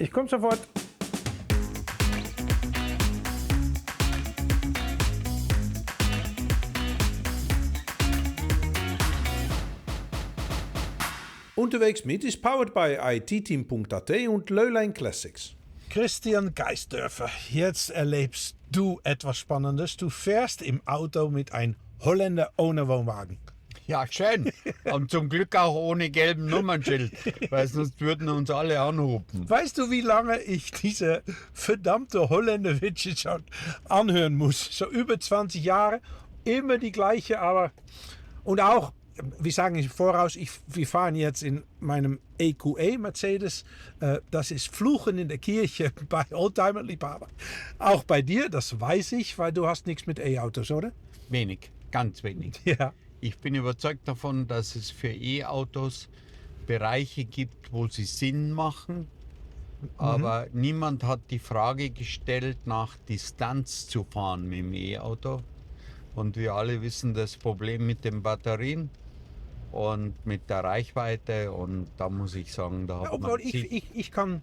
Ich komme sofort. Unterwegs mit ist powered by itteam.at und Löhlein Classics. Christian Geisdörfer, jetzt erlebst du etwas Spannendes. Du fährst im Auto mit einem Holländer ohne Wohnwagen. Ja, schön. Und zum Glück auch ohne gelben Nummernschild, weil sonst würden uns alle anhupen. Weißt du, wie lange ich diese verdammte Holländerwitze schon anhören muss? So über 20 Jahre, immer die gleiche, aber... Und auch, wir sagen im Voraus, wir fahren jetzt in meinem EQE Mercedes. Das ist Fluchen in der Kirche bei Oldtimer-Liebhaber. Auch bei dir, das weiß ich, weil du hast nichts mit E-Autos, oder? Wenig, ganz wenig. Ja. Ich bin überzeugt davon, dass es für E-Autos Bereiche gibt, wo sie Sinn machen. Aber niemand hat die Frage gestellt, nach Distanz zu fahren mit dem E-Auto. Und wir alle wissen das Problem mit den Batterien und mit der Reichweite. Und da muss ich sagen, da hat Obwohl man... ich kann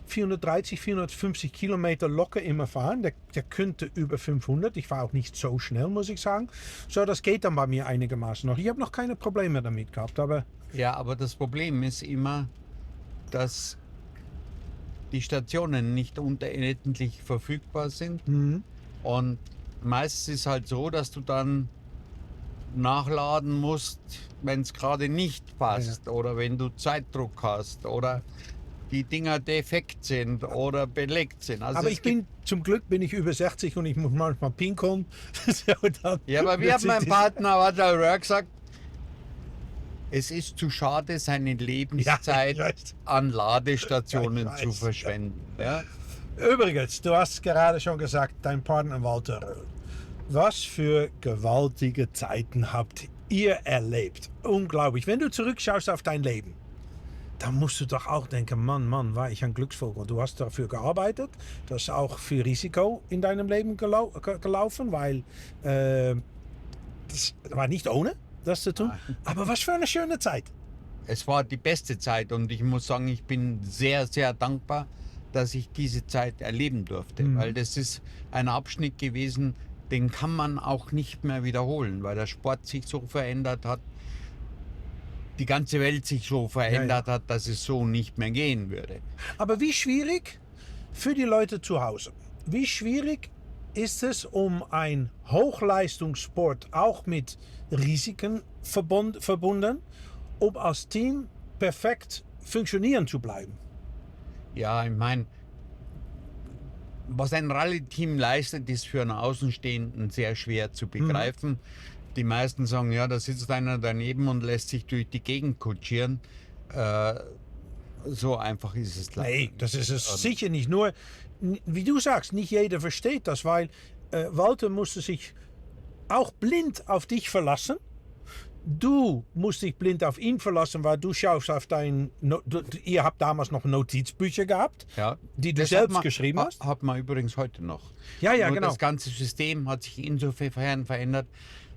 430, 450 Kilometer locker immer fahren. Der könnte über 500. Ich fahre auch nicht so schnell, muss ich sagen. So, das geht dann bei mir einigermaßen noch. Ich habe noch keine Probleme damit gehabt, aber... Ja, aber das Problem ist immer, dass die Stationen nicht unendlich verfügbar sind. Und meistens ist halt so, dass du dann nachladen musst, wenn es gerade nicht passt, oder wenn du Zeitdruck hast oder die Dinger defekt sind oder belegt sind. Also aber zum Glück bin ich über 60 und ich muss manchmal pinkeln. Ja, aber wie hat mein Partner Walter gesagt, es ist zu schade, seine Lebenszeit an Ladestationen zu verschwenden. Ja. Übrigens, du hast gerade schon gesagt, dein Partner Walter Röll. Was für gewaltige Zeiten habt ihr erlebt? Unglaublich. Wenn du zurückschaust auf dein Leben, dann musst du doch auch denken, Mann, war ich ein Glücksvogel. Du hast dafür gearbeitet, du hast auch viel Risiko in deinem Leben gelaufen, weil das war nicht ohne, das zu tun. Aber was für eine schöne Zeit. Es war die beste Zeit und ich muss sagen, ich bin sehr, sehr dankbar, dass ich diese Zeit erleben durfte, weil das ist ein Abschnitt gewesen, den kann man auch nicht mehr wiederholen, weil der Sport sich so verändert hat, die ganze Welt sich so verändert hat, dass es so nicht mehr gehen würde. Aber wie schwierig für die Leute zu Hause, wie schwierig ist es, um ein Hochleistungssport auch mit Risiken verbunden, um als Team perfekt funktionieren zu bleiben? Ja, ich meine, was ein Rallye-Team leistet, ist für einen Außenstehenden sehr schwer zu begreifen. Die meisten sagen, ja, da sitzt einer daneben und lässt sich durch die Gegend kutschieren. So einfach ist es leider. Nee, das ist es sicher nicht. Nur, wie du sagst, nicht jeder versteht das, weil Walter musste sich auch blind auf dich verlassen. Du musst dich blind auf ihn verlassen, weil du schaust auf ihr habt damals noch Notizbücher gehabt, die du selbst geschrieben hast. Hat man übrigens heute noch. Ja, Nur genau. Das ganze System hat sich insofern verändert,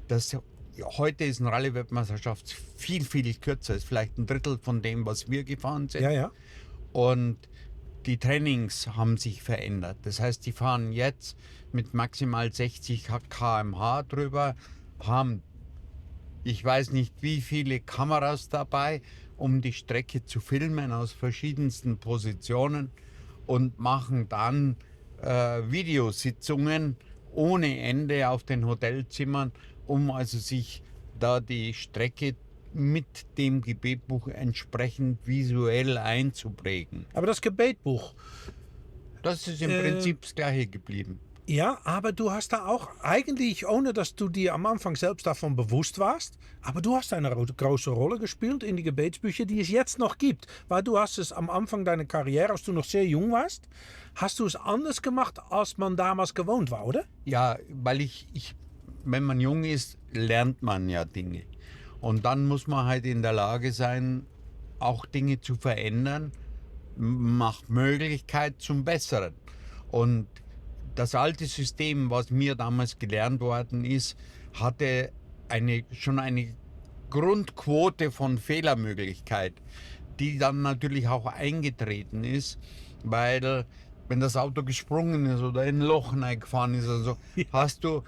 dass heute ist eine Rallye-Weltmeisterschaft viel, viel kürzer. Ist vielleicht ein Drittel von dem, was wir gefahren sind. Ja. Und die Trainings haben sich verändert. Das heißt, die fahren jetzt mit maximal 60 km/h drüber, haben ich weiß nicht, wie viele Kameras dabei, um die Strecke zu filmen aus verschiedensten Positionen und machen dann Videositzungen ohne Ende auf den Hotelzimmern, um also sich da die Strecke mit dem Gebetbuch entsprechend visuell einzuprägen. Aber das Gebetbuch, das ist im Prinzip das Gleiche geblieben. Ja, aber du hast da auch eigentlich, ohne dass du dir am Anfang selbst davon bewusst warst, aber du hast eine große Rolle gespielt in die Gebetsbücher, die es jetzt noch gibt. Weil du hast es am Anfang deiner Karriere, als du noch sehr jung warst, hast du es anders gemacht, als man damals gewohnt war, oder? Ja, weil wenn man jung ist, lernt man ja Dinge. Und dann muss man halt in der Lage sein, auch Dinge zu verändern, macht Möglichkeit zum Besseren. Und das alte System, was mir damals gelernt worden ist, hatte schon eine Grundquote von Fehlermöglichkeit, die dann natürlich auch eingetreten ist. weil wenn das Auto gesprungen ist oder in ein Loch reingefahren ist, also hast du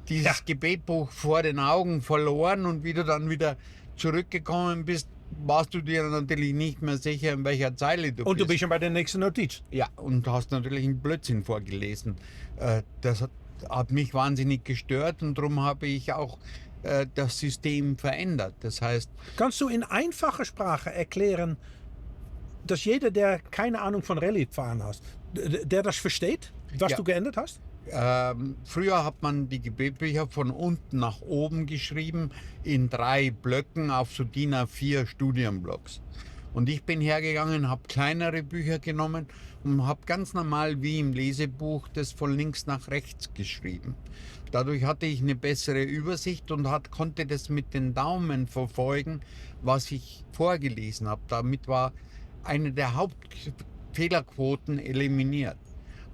dieses Gebetbuch vor den Augen verloren und wie du dann wieder zurückgekommen bist, warst du dir natürlich nicht mehr sicher, in welcher Zeile du bist. Und du bist schon bei der nächsten Notiz. Ja, und hast natürlich einen Blödsinn vorgelesen. Das hat mich wahnsinnig gestört und darum habe ich auch das System verändert. Das heißt, Kannst du in einfacher Sprache erklären, dass jeder, der keine Ahnung von Rallye fahren hat, der das versteht, was Ja. du geändert hast? früher hat man die Gebetbücher von unten nach oben geschrieben in 3 Blöcken auf so DIN A4 Studienblocks. Und ich bin hergegangen, habe kleinere Bücher genommen und habe ganz normal wie im Lesebuch das von links nach rechts geschrieben. Dadurch hatte ich eine bessere Übersicht und konnte das mit den Daumen verfolgen, was ich vorgelesen habe. Damit war eine der Hauptfehlerquoten eliminiert.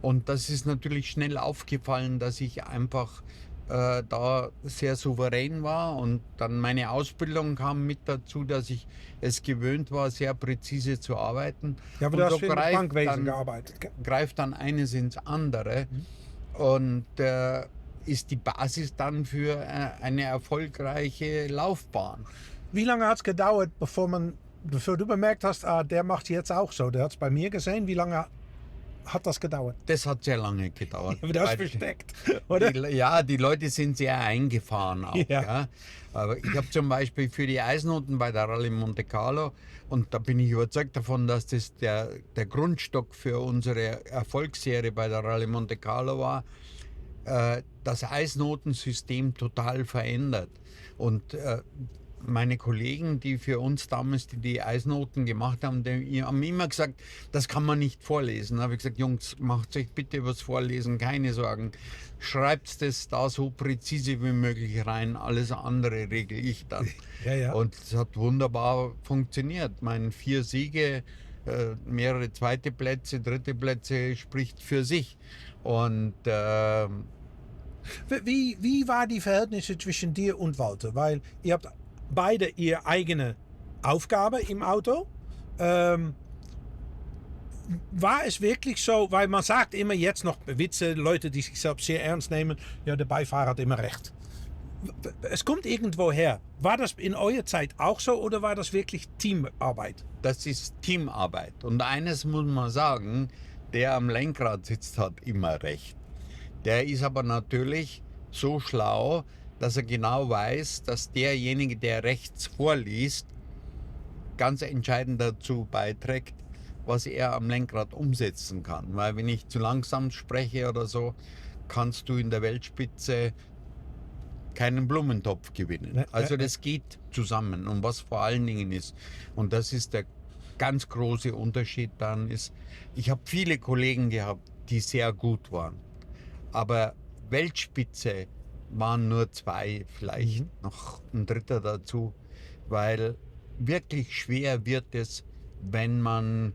Und das ist natürlich schnell aufgefallen, dass ich einfach da sehr souverän war. Und dann meine Ausbildung kam mit dazu, dass ich es gewöhnt war, sehr präzise zu arbeiten. Ja, aber Und du hast so für im greift Bankwesen dann- gearbeitet. Gell? Greift dann eines ins andere und ist die Basis dann für eine erfolgreiche Laufbahn. Wie lange hat es gedauert, bevor du bemerkt hast, der macht jetzt auch so? Der hat es bei mir gesehen. Wie lange hat das gedauert? Das hat sehr lange gedauert. Aber das Weil versteckt, oder? die Leute sind sehr eingefahren auch. Ja. Ja. Aber ich habe zum Beispiel für die Eisnoten bei der Rallye Monte Carlo, und da bin ich überzeugt davon, dass das der Grundstock für unsere Erfolgsserie bei der Rallye Monte Carlo war, das Eisnotensystem total verändert. Und meine Kollegen, die für uns damals die Eisnoten gemacht haben, die haben immer gesagt, das kann man nicht vorlesen. Da habe ich gesagt, Jungs, macht euch bitte übers Vorlesen keine Sorgen. Schreibt das da so präzise wie möglich rein. Alles andere regle ich dann. Ja, ja. Und es hat wunderbar funktioniert. Meine 4 Siege, mehrere zweite Plätze, dritte Plätze spricht für sich. Und Wie war die Verhältnisse zwischen dir und Walter? Weil ihr habt beide ihre eigene Aufgabe im Auto. War es wirklich so, weil man sagt immer jetzt noch Witze, Leute, die sich selbst sehr ernst nehmen, ja, der Beifahrer hat immer recht. Es kommt irgendwo her. War das in eurer Zeit auch so oder war das wirklich Teamarbeit? das ist Teamarbeit. Und eines muss man sagen, der am Lenkrad sitzt, hat immer recht. Der ist aber natürlich so schlau, dass er genau weiß, dass derjenige, der rechts vorliest, ganz entscheidend dazu beiträgt, was er am Lenkrad umsetzen kann. Weil wenn ich zu langsam spreche oder so, kannst du in der Weltspitze keinen Blumentopf gewinnen. Also das geht zusammen. Und was vor allen Dingen ist, und das ist der ganz große Unterschied dann ist, ich habe viele Kollegen gehabt, die sehr gut waren. Aber Weltspitze waren nur 2, vielleicht noch ein dritter dazu, weil wirklich schwer wird es, wenn man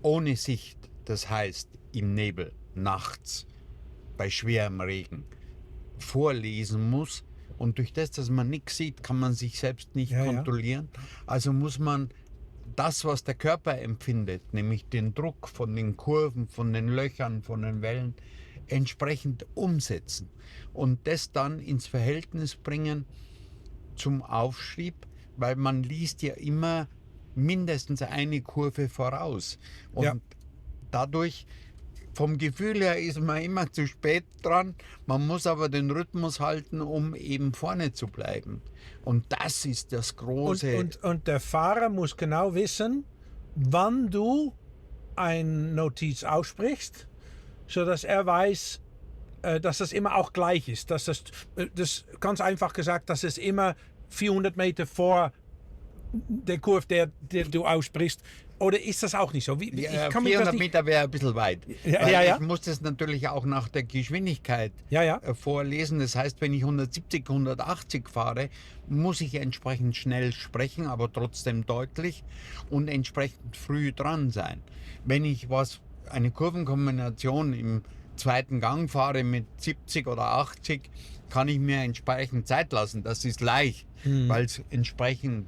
ohne Sicht, das heißt im Nebel, nachts, bei schwerem Regen, vorlesen muss. Und durch das, dass man nichts sieht, kann man sich selbst nicht kontrollieren. Also muss man das, was der Körper empfindet, nämlich den Druck von den Kurven, von den Löchern, von den Wellen, entsprechend umsetzen und das dann ins Verhältnis bringen zum Aufschrieb, weil man liest ja immer mindestens eine Kurve voraus und dadurch vom Gefühl her ist man immer zu spät dran, man muss aber den Rhythmus halten, um eben vorne zu bleiben. Und das ist das Große. Und der Fahrer muss genau wissen, wann du eine Notiz aussprichst, sodass er weiß, dass das immer auch gleich ist. Dass das ganz einfach gesagt, dass es immer 400 Meter vor der Kurve, der du aussprichst. Oder ist das auch nicht so? Ich kann 400 Meter wäre ein bisschen weit. Ja. Ich muss das natürlich auch nach der Geschwindigkeit vorlesen. Das heißt, wenn ich 170, 180 fahre, muss ich entsprechend schnell sprechen, aber trotzdem deutlich und entsprechend früh dran sein. Wenn ich eine Kurvenkombination im zweiten Gang fahre mit 70 oder 80, kann ich mir entsprechend Zeit lassen. Das ist leicht, weil es entsprechend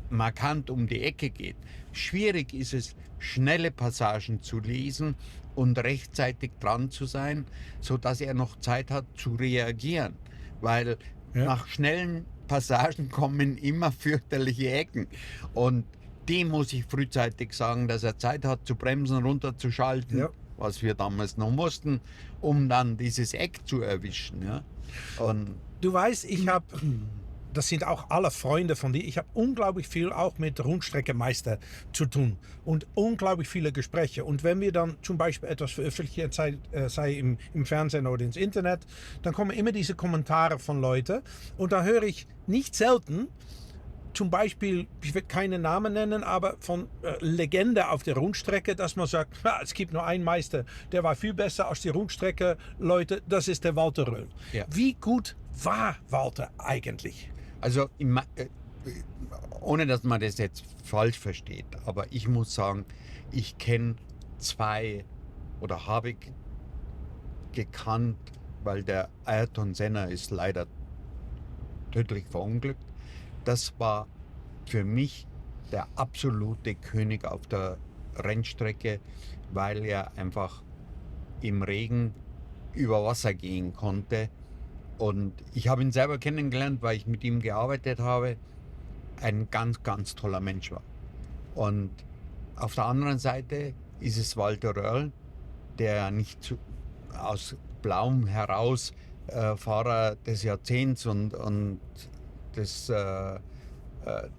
markant um die Ecke geht. schwierig ist es, schnelle Passagen zu lesen und rechtzeitig dran zu sein, sodass er noch Zeit hat zu reagieren. Weil nach schnellen Passagen kommen immer fürchterliche Ecken. Und dem muss ich frühzeitig sagen, dass er Zeit hat zu bremsen, runterzuschalten, was wir damals noch mussten, um dann dieses Eck zu erwischen. Ja? Und Du weißt, das sind auch alle Freunde von dir, ich habe unglaublich viel auch mit Rundstreckemeister zu tun und unglaublich viele Gespräche. Und wenn wir dann zum Beispiel etwas veröffentlichen, sei im Fernsehen oder ins Internet, dann kommen immer diese Kommentare von Leuten und da höre ich nicht selten, zum Beispiel, ich will keine Namen nennen, aber von Legende auf der Rundstrecke, dass man sagt, es gibt nur einen Meister, der war viel besser als die Rundstrecke-Leute, das ist der Walter Röll. Ja. Wie gut war Walter eigentlich? Also, ohne dass man das jetzt falsch versteht, aber ich muss sagen, ich kenne zwei oder habe gekannt, weil der Ayrton Senna ist leider tödlich verunglückt. Das war für mich der absolute König auf der Rennstrecke, weil er einfach im Regen über Wasser gehen konnte. Und ich habe ihn selber kennengelernt, weil ich mit ihm gearbeitet habe. Ein ganz, ganz toller Mensch war. Und auf der anderen Seite ist es Walter Röhrl, der nicht aus Blauem heraus Fahrer des Jahrzehnts und des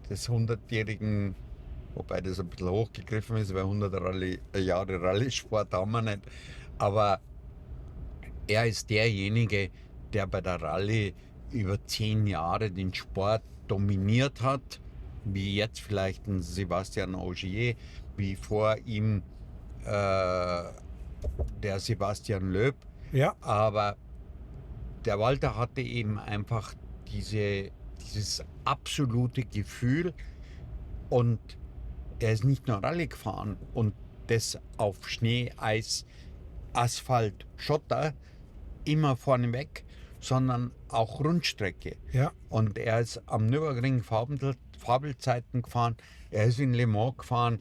100-jährigen, wobei das ein bisschen hochgegriffen ist, weil 100 Jahre Rallye-Sport haben wir nicht. Aber er ist derjenige, der bei der Rallye über 10 Jahre den Sport dominiert hat, wie jetzt vielleicht ein Sebastian Ogier, wie vor ihm der Sebastian Loeb. Ja. Aber der Walter hatte eben einfach dieses absolute Gefühl und er ist nicht nur Rallye gefahren und das auf Schnee, Eis, Asphalt, Schotter, immer vorneweg, sondern auch Rundstrecke. Ja. Und er ist am Nürburgring Fabelzeiten gefahren, er ist in Le Mans gefahren,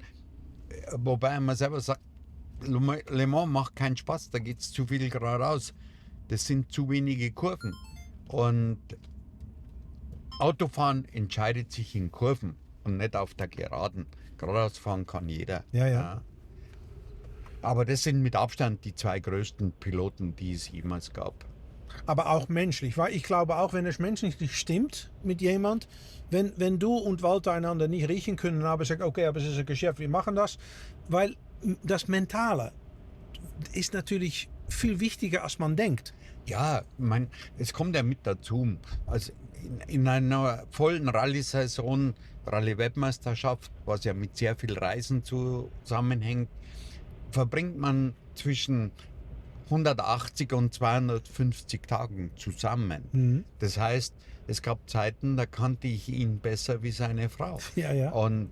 wobei man selber sagt, Le Mans macht keinen Spaß, da geht es zu viel geradeaus. Das sind zu wenige Kurven. Und Autofahren entscheidet sich in Kurven und nicht auf der Geraden. Geradeaus fahren kann jeder. Ja. Aber das sind mit Abstand die zwei größten Piloten, die es jemals gab. Aber auch menschlich, weil ich glaube auch, wenn es menschlich nicht stimmt mit jemand, wenn du und Walter einander nicht riechen können, aber sagen, okay, aber es ist ein Geschäft, wir machen das, weil das Mentale ist natürlich viel wichtiger, als man denkt. Ja, es kommt ja mit dazu. Also in einer vollen Rallye-Saison, Rallye-Weltmeisterschaft, was ja mit sehr viel Reisen zusammenhängt, verbringt man zwischen 180 und 250 Tagen zusammen. Das heißt, es gab Zeiten, da kannte ich ihn besser wie seine Frau. Ja. Und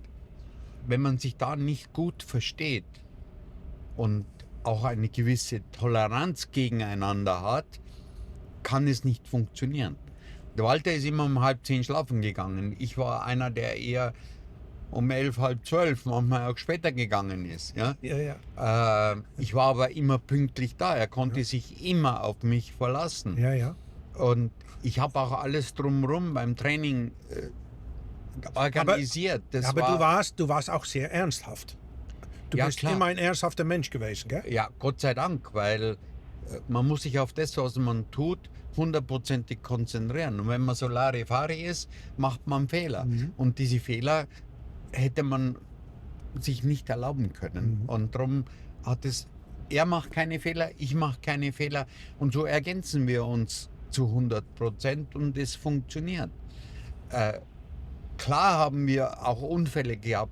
wenn man sich da nicht gut versteht und auch eine gewisse Toleranz gegeneinander hat, kann es nicht funktionieren. Der Walter ist immer um 9:30 schlafen gegangen. Ich war einer, der eher um 11, halb 12, manchmal auch später gegangen ist. Ja? Ich war aber immer pünktlich da. Er konnte sich immer auf mich verlassen. Ja. Und ich habe auch alles drumherum beim Training organisiert. Aber du warst auch sehr ernsthaft. Du bist klar. immer ein ernsthafter Mensch gewesen, gell? Ja, Gott sei Dank, weil man muss sich auf das, was man tut, 100%ig konzentrieren. Und wenn man Solari-Fari ist, macht man Fehler. Und diese Fehler hätte man sich nicht erlauben können. Und darum er macht keine Fehler, ich mache keine Fehler. Und so ergänzen wir uns zu 100% und es funktioniert. Klar haben wir auch Unfälle gehabt.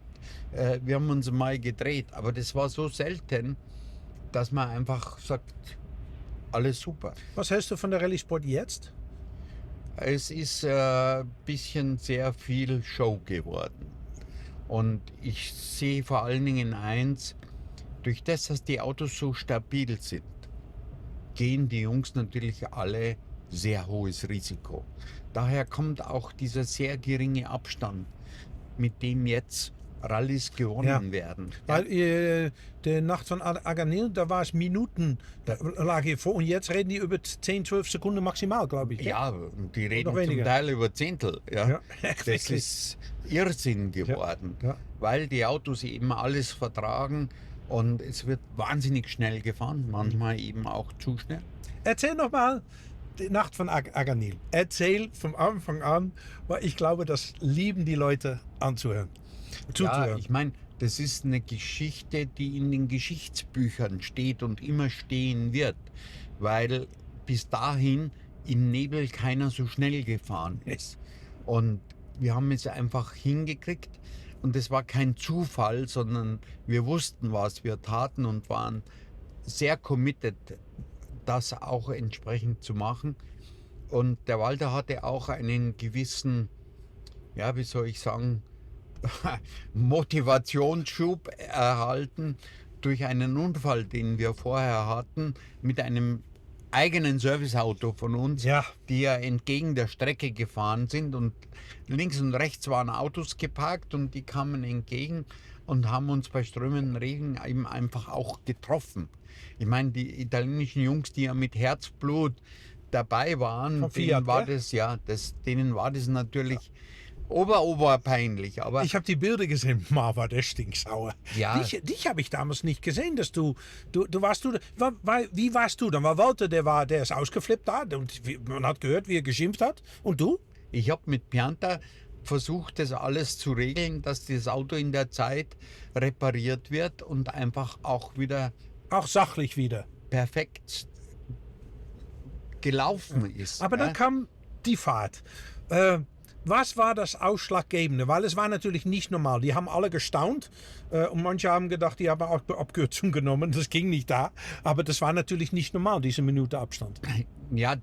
Wir haben uns mal gedreht, aber das war so selten, dass man einfach sagt, alles super. Was hältst du von der Rallye-Sport jetzt? Es ist ein bisschen sehr viel Show geworden. Und ich sehe vor allen Dingen eins, durch das, dass die Autos so stabil sind, gehen die Jungs natürlich alle sehr hohes Risiko. Daher kommt auch dieser sehr geringe Abstand, mit dem jetzt Rallyes gewonnen werden. Weil der Nacht von Aganil, da war es Minuten, da lag hier vor und jetzt reden die über 10, 12 Sekunden maximal, glaube ich. Ja, und die reden noch weniger. zum Teil über Zehntel. Ja. Ja, Das wirklich. ist Irrsinn geworden, Ja. weil die Autos eben alles vertragen und es wird wahnsinnig schnell gefahren, manchmal eben auch zu schnell. Erzähl nochmal die Nacht von Aganil. Erzähl vom Anfang an, weil ich glaube, das lieben die Leute anzuhören. Ja, Zuzuhören. ich meine, das ist eine Geschichte, die in den Geschichtsbüchern steht und immer stehen wird, weil bis dahin im Nebel keiner so schnell gefahren ist. Und wir haben es einfach hingekriegt und es war kein Zufall, sondern wir wussten, was wir taten und waren sehr committed, das auch entsprechend zu machen. Und der Walter hatte auch einen gewissen, ja, wie soll ich sagen, Motivationsschub erhalten durch einen Unfall, den wir vorher hatten, mit einem eigenen Serviceauto von uns, Ja. die ja entgegen der Strecke gefahren sind und links und rechts waren Autos geparkt und die kamen entgegen und haben uns bei strömendem Regen eben einfach auch getroffen. Ich meine, die italienischen Jungs, die ja mit Herzblut dabei waren, Von denen Fiat, war ja? denen war das natürlich oberpeinlich. Aber Ich habe die Bilder gesehen, Marva, der stinksauer. Ja. Dich habe ich damals nicht gesehen, dass du warst wie warst du dann? Weil Walter, der ist ausgeflippt da und man hat gehört, wie er geschimpft hat. Und du? ich habe mit Pianta versucht, das alles zu regeln, dass das Auto in der Zeit repariert wird und einfach auch wieder Auch sachlich wieder. perfekt gelaufen ist. Aber dann ja. kam die Fahrt. Was war das Ausschlaggebende? Weil es war natürlich nicht normal. Die haben alle gestaunt und manche haben gedacht, die haben auch Abkürzung genommen. Das ging nicht da. Aber das war natürlich nicht normal, diese Minute Abstand. Ja,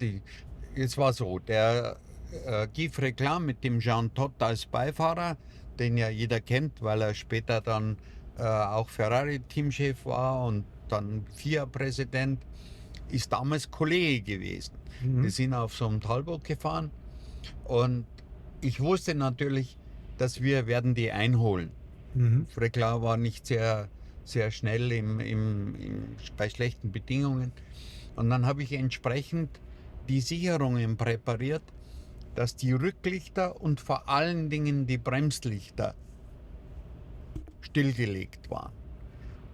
es war so, der Guy Fréclin mit dem Jean Todt als Beifahrer, den ja jeder kennt, weil er später dann auch Ferrari-Teamchef war und dann FIA-Präsident, ist damals Kollege gewesen. Wir sind auf so einem Talbot gefahren und ich wusste natürlich, dass wir werden die einholen. Fréclin war nicht sehr, sehr schnell bei schlechten Bedingungen. Und dann habe ich entsprechend die Sicherungen präpariert, dass die Rücklichter und vor allen Dingen die Bremslichter stillgelegt waren.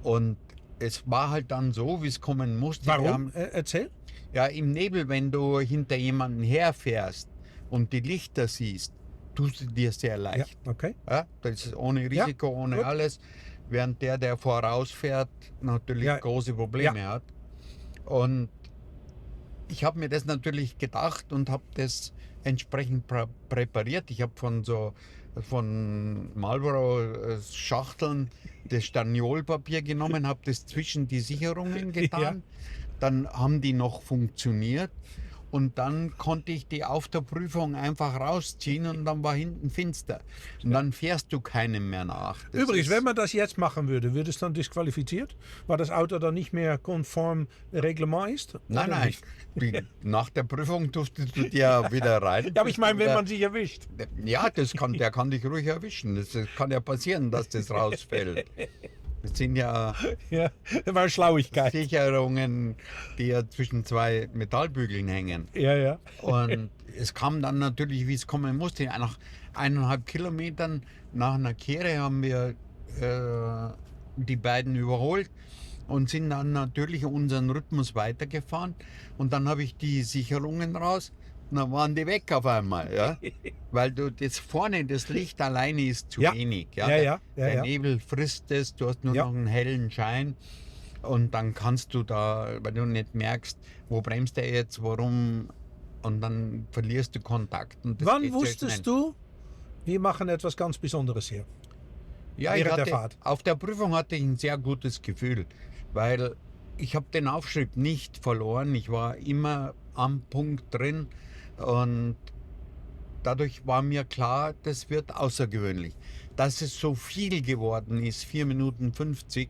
Und es war halt dann so, wie es kommen musste. Wir Warum? haben- Erzähl. Ja, im Nebel, wenn du hinter jemanden herfährst und die Lichter siehst, tust du dir sehr Ja, leicht. okay. Ja, das ist ohne Risiko, ohne gut. alles. Während der vorausfährt, natürlich Ja. große Probleme hat. Und ich habe mir das natürlich gedacht und habe das entsprechend präpariert. Ich habe von Marlboro Schachteln das Staniolpapier genommen, habe das zwischen die Sicherungen getan. Dann haben die noch funktioniert. Und dann konnte ich die auf der Prüfung einfach rausziehen und dann war hinten finster. Und dann fährst du keinem mehr nach. Das Übrigens, ist- wenn man das jetzt machen würde, würde es dann disqualifiziert? Weil das Auto dann nicht mehr konform Reglement ist? Nein, Oder nein. nicht? Nach der Prüfung durftest du dir wieder rein. Ja, aber ich meine, wenn man sich erwischt. Ja, der kann dich ruhig erwischen. Das kann ja passieren, dass das rausfällt. Das sind ja Ja, das war Schlauigkeit. Sicherungen, die ja zwischen zwei Metallbügeln hängen. Ja, ja. Und es kam dann natürlich, wie es kommen musste. Nach 1,5 Kilometern nach einer Kehre haben wir die beiden überholt und sind dann natürlich unseren Rhythmus weitergefahren. Und dann habe ich die Sicherungen raus und dann waren die weg auf einmal. Ja? Weil du das vorne, das Licht alleine ist zu Ja. wenig. Ja, ja, ja, Der ja. Nebel frisst es, du hast nur Ja. noch einen hellen Schein. Und dann kannst du da, weil du nicht merkst, wo bremst er jetzt, warum, und dann verlierst du Kontakt. Und das Wann geht sehr wusstest schnell. du, wir machen etwas ganz Besonderes hier? Ja, ich während der hatte, Fahrt? auf der Prüfung hatte ich ein sehr gutes Gefühl, weil ich habe den Aufschritt nicht verloren. Ich war immer am Punkt drin und dadurch war mir klar, das wird außergewöhnlich. Dass es so viel geworden ist, 4 Minuten 50.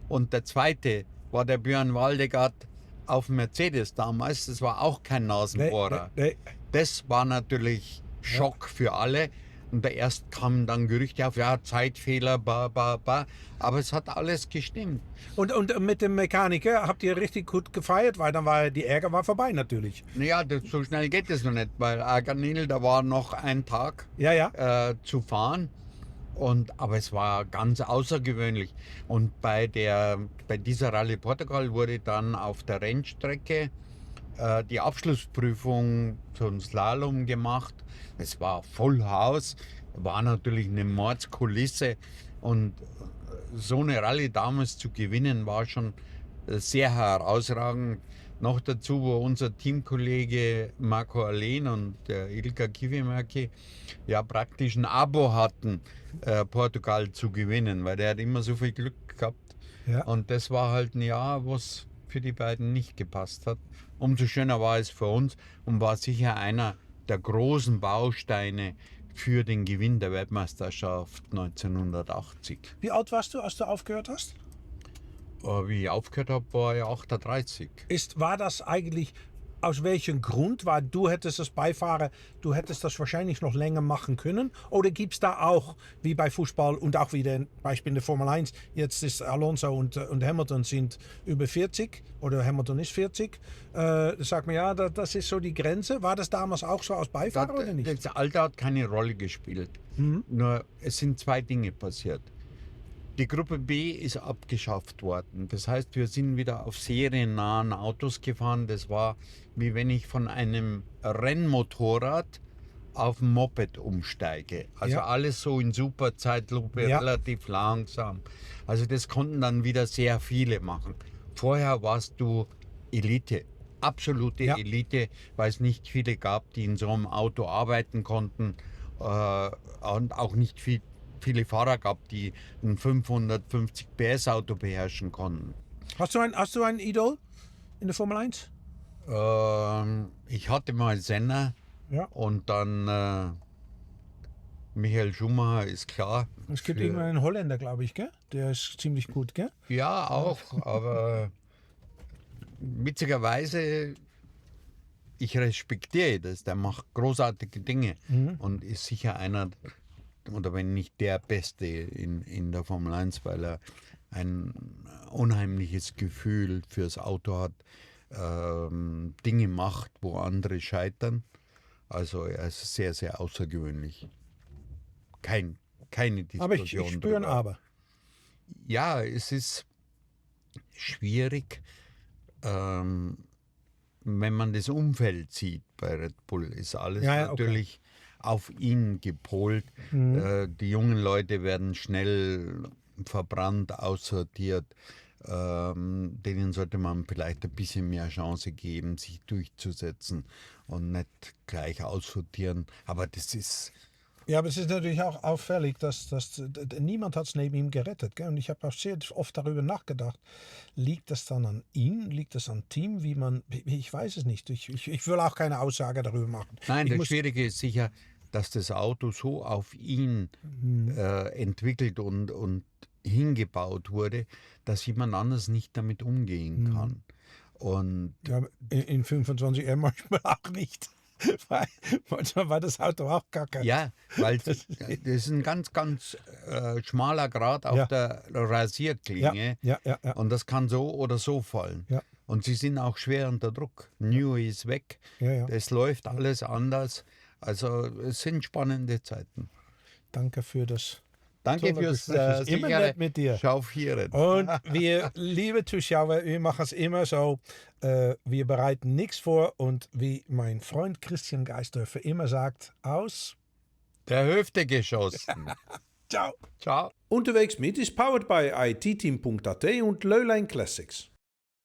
Und der zweite war der Björn Waldegard auf Mercedes damals. Das war auch kein Nasenbohrer. Nee. Das war natürlich Schock für alle. Und da erst kamen dann Gerüchte auf, ja, Zeitfehler, aber es hat alles gestimmt. Und mit dem Mechaniker habt ihr richtig gut gefeiert, weil dann war die Ärger war vorbei natürlich. Naja, so schnell geht es noch nicht, weil Arganil, da war noch ein Tag Ja. zu fahren. Aber es war ganz außergewöhnlich. Und bei dieser Rallye Portugal wurde dann auf der Rennstrecke die Abschlussprüfung zum Slalom gemacht. Es war voll Haus, war natürlich eine Mordskulisse. Und so eine Rallye damals zu gewinnen, war schon sehr herausragend. Noch dazu, wo unser Teamkollege Marco Alén und der Ilkka Kivimäki ja praktisch ein Abo hatten, Portugal zu gewinnen, weil der hat immer so viel Glück gehabt. Ja. Und das war halt ein Jahr, was für die beiden nicht gepasst hat. Umso schöner war es für uns und war sicher einer der großen Bausteine für den Gewinn der Weltmeisterschaft 1980. Wie alt warst du, als du aufgehört hast? Wie ich aufgehört habe, war ich 38. War das eigentlich, aus welchem Grund? Weil du hättest als Beifahrer, du hättest das wahrscheinlich noch länger machen können. Oder gibt es da auch, wie bei Fußball und auch wie ein Beispiel in der Formel 1, jetzt ist Alonso und Hamilton sind über 40 oder Hamilton ist 40. Da sagt man, ja, das ist so die Grenze. War das damals auch so als Beifahrer oder nicht? Das Alter hat keine Rolle gespielt. Nur es sind zwei Dinge passiert. Die Gruppe B ist abgeschafft worden. Das heißt, wir sind wieder auf seriennahen Autos gefahren. Das war, wie wenn ich von einem Rennmotorrad auf ein Moped umsteige. Also alles so in super Zeitlupe, relativ langsam. Also das konnten dann wieder sehr viele machen. Vorher warst du Elite, absolute Elite, weil es nicht viele gab, die in so einem Auto arbeiten konnten und auch nicht viele Fahrer gab, die ein 550 PS Auto beherrschen konnten. Hast du ein Idol in der Formel 1? Ich hatte mal Senna und dann Michael Schumacher ist klar. Es gibt irgendwann einen Holländer, glaube ich, gell? Der ist ziemlich gut, gell? Ja, auch, aber witzigerweise, ich respektiere das, der macht großartige Dinge und ist sicher einer, oder wenn nicht der Beste in der Formel 1, weil er ein unheimliches Gefühl fürs Auto hat, Dinge macht, wo andere scheitern. Also er ist sehr, sehr außergewöhnlich. Keine Diskussion Aber ich spüre ein Aber. Ja, es ist schwierig, wenn man das Umfeld sieht bei Red Bull, ist alles natürlich auf ihn gepolt. Die jungen Leute werden schnell verbrannt, aussortiert. Denen sollte man vielleicht ein bisschen mehr Chance geben, sich durchzusetzen und nicht gleich aussortieren. Aber das ist... Ja, aber es ist natürlich auch auffällig, dass niemand hat es neben ihm gerettet. Gell? Und ich habe auch sehr oft darüber nachgedacht. Liegt das dann an ihm? Liegt das am Team? Ich weiß es nicht. Ich will auch keine Aussage darüber machen. Nein, das Schwierige ist sicher, dass das Auto so auf ihn entwickelt und hingebaut wurde, dass jemand anders nicht damit umgehen kann. Und ja, in 25R manchmal auch nicht. Manchmal war das Auto auch kacke. Ja, weil das ist ein ganz, ganz schmaler Grat auf der Rasierklinge. Ja. Und das kann so oder so fallen. Ja. Und sie sind auch schwer unter Druck. Newey ist weg. Es läuft alles anders. Also es sind spannende Zeiten. Danke für das. Danke fürs immer nett mit dir. Chauffieren. Und wir, liebe Zuschauer, wir machen es immer so. Wir bereiten nichts vor und wie mein Freund Christian Geisdörfer immer sagt, aus der Hüfte geschossen. Ciao. Ciao. Unterwegs mit ist powered by itteam.at und Leulein Classics.